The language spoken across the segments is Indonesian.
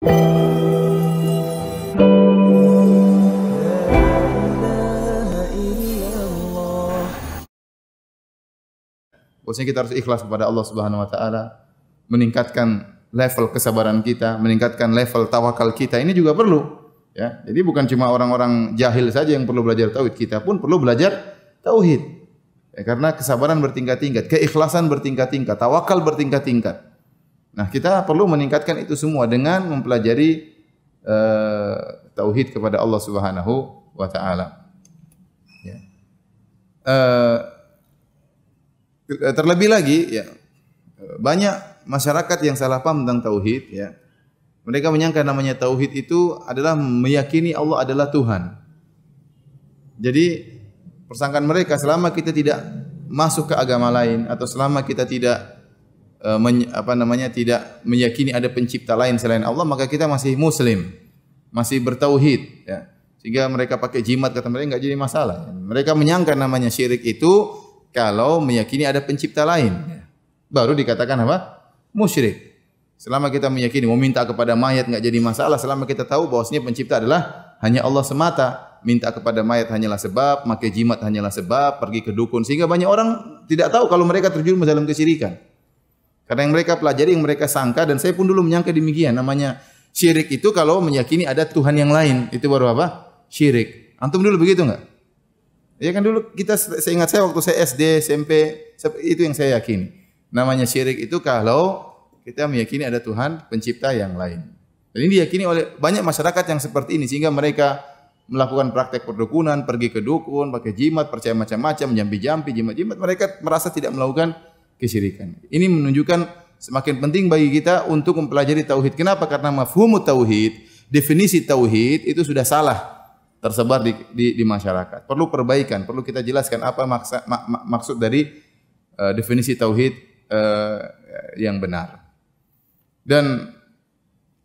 Bahwasanya kita harus ikhlas kepada Allah Subhanahu wa taala, meningkatkan level kesabaran kita, meningkatkan level tawakal kita. Ini juga perlu, ya. Jadi bukan cuma orang-orang jahil saja yang perlu belajar tauhid, kita pun perlu belajar tauhid. Ya, karena kesabaran bertingkat-tingkat, keikhlasan bertingkat-tingkat, tawakal bertingkat-tingkat. Nah, kita perlu meningkatkan itu semua dengan mempelajari tauhid kepada Allah Subhanahu wa taala. Ya. Terlebih lagi, ya, banyak masyarakat yang salah paham tentang tauhid, ya. Mereka menyangka namanya tauhid itu adalah meyakini Allah adalah Tuhan. Jadi persangkaan mereka, selama kita tidak masuk ke agama lain atau selama kita tidak tidak meyakini ada pencipta lain selain Allah, maka kita masih muslim, masih bertauhid, ya. Sehingga mereka pakai jimat, kata mereka enggak jadi masalah. Mereka menyangka namanya syirik itu kalau meyakini ada pencipta lain, baru dikatakan apa? Musyrik. Selama kita meyakini mau minta kepada mayat enggak jadi masalah, selama kita tahu bahwasanya pencipta adalah hanya Allah semata. Minta kepada mayat hanyalah sebab, pakai jimat hanyalah sebab, pergi ke dukun. Sehingga banyak orang tidak tahu kalau mereka terjerumus dalam kesyirikan. Karena yang mereka pelajari, yang mereka sangka, dan saya pun dulu menyangka demikian. Namanya syirik itu kalau meyakini ada Tuhan yang lain, itu baru apa? Syirik. Antum dulu begitu enggak? Ya kan dulu kita, saya ingat saya waktu saya SD, SMP, itu yang saya yakini. Namanya syirik itu kalau kita meyakini ada Tuhan pencipta yang lain. Dan ini diyakini oleh banyak masyarakat yang seperti ini, sehingga mereka melakukan praktek perdukunan, pergi ke dukun, pakai jimat, percaya macam-macam, jampi-jampi, jimat-jimat, mereka merasa tidak melakukan kesyirikan. Ini menunjukkan semakin penting bagi kita untuk mempelajari tauhid. Kenapa? Karena mafhumut tauhid, definisi tauhid itu sudah salah tersebar di masyarakat. Perlu perbaikan, perlu kita jelaskan apa maksud dari definisi tauhid yang benar. Dan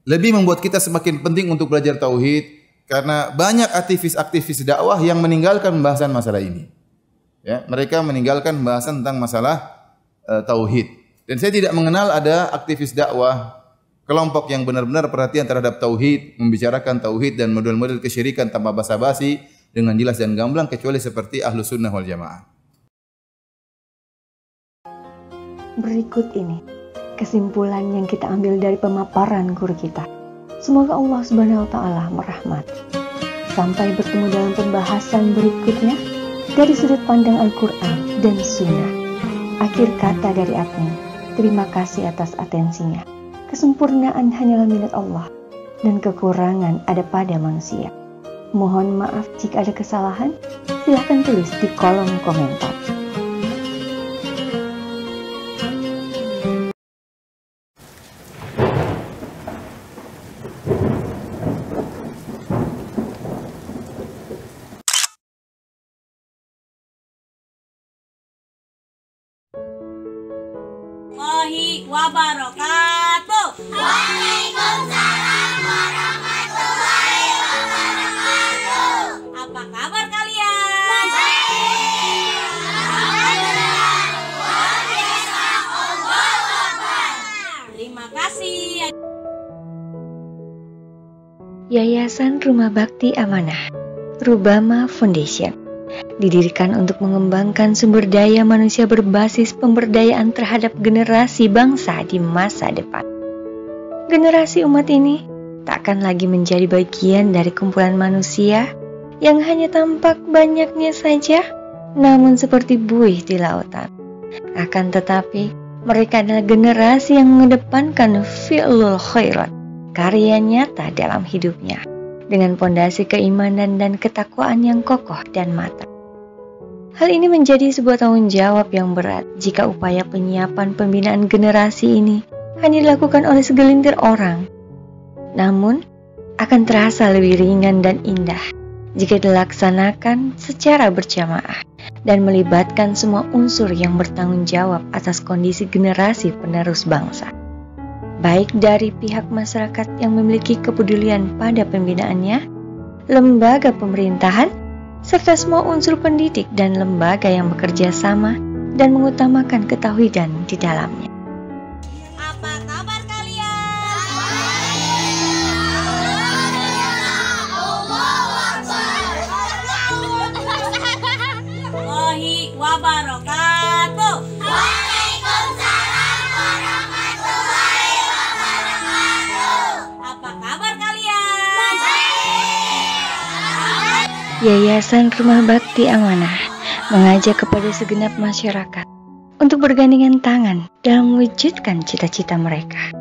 lebih membuat kita semakin penting untuk belajar tauhid karena banyak aktivis-aktivis dakwah yang meninggalkan pembahasan masalah ini. Ya, mereka meninggalkan pembahasan tentang masalah tauhid. Dan saya tidak mengenal ada aktivis dakwah kelompok yang benar-benar perhatian terhadap tauhid, membicarakan tauhid dan model-model kesyirikan tanpa basa-basi dengan jelas dan gamblang kecuali seperti Ahlus Sunnah wal Jamaah. Berikut ini kesimpulan yang kita ambil dari pemaparan guru kita. Semoga Allah Subhanahu wa taala merahmati. Sampai bertemu dalam pembahasan berikutnya dari sudut pandang Al-Qur'an dan Sunnah. Akhir kata dari admin, terima kasih atas atensinya. Kesempurnaan hanyalah milik Allah dan kekurangan ada pada manusia. Mohon maaf jika ada kesalahan, silahkan tulis di kolom komentar. Wabarakatuh. Waalaikumsalam warahmatullahi wabarakatuh. Apa kabar kalian? Baik. Alhamdulillah. Luar biasa. Allahu Akbar. Terima kasih. Yayasan Rumah Bakti Amanah, Rubama Foundation, didirikan untuk mengembangkan sumber daya manusia berbasis pemberdayaan terhadap generasi bangsa di masa depan. Generasi umat ini tak akan lagi menjadi bagian dari kumpulan manusia yang hanya tampak banyaknya saja, namun seperti buih di lautan. Akan tetapi, mereka adalah generasi yang mengedepankan fi'lul khairat, karya nyata dalam hidupnya, dengan pondasi keimanan dan ketakwaan yang kokoh dan matang. Hal ini menjadi sebuah tanggung jawab yang berat jika upaya penyiapan pembinaan generasi ini hanya dilakukan oleh segelintir orang. Namun, akan terasa lebih ringan dan indah jika dilaksanakan secara berjamaah dan melibatkan semua unsur yang bertanggung jawab atas kondisi generasi penerus bangsa. Baik dari pihak masyarakat yang memiliki kepedulian pada pembinaannya, lembaga pemerintahan, serta semua unsur pendidik dan lembaga yang bekerja sama dan mengutamakan ketauhidan di dalamnya. Apa kabar kalian? Yayasan Rumah Bakti Amanah mengajak kepada segenap masyarakat untuk bergandengan tangan dalam mewujudkan cita-cita mereka.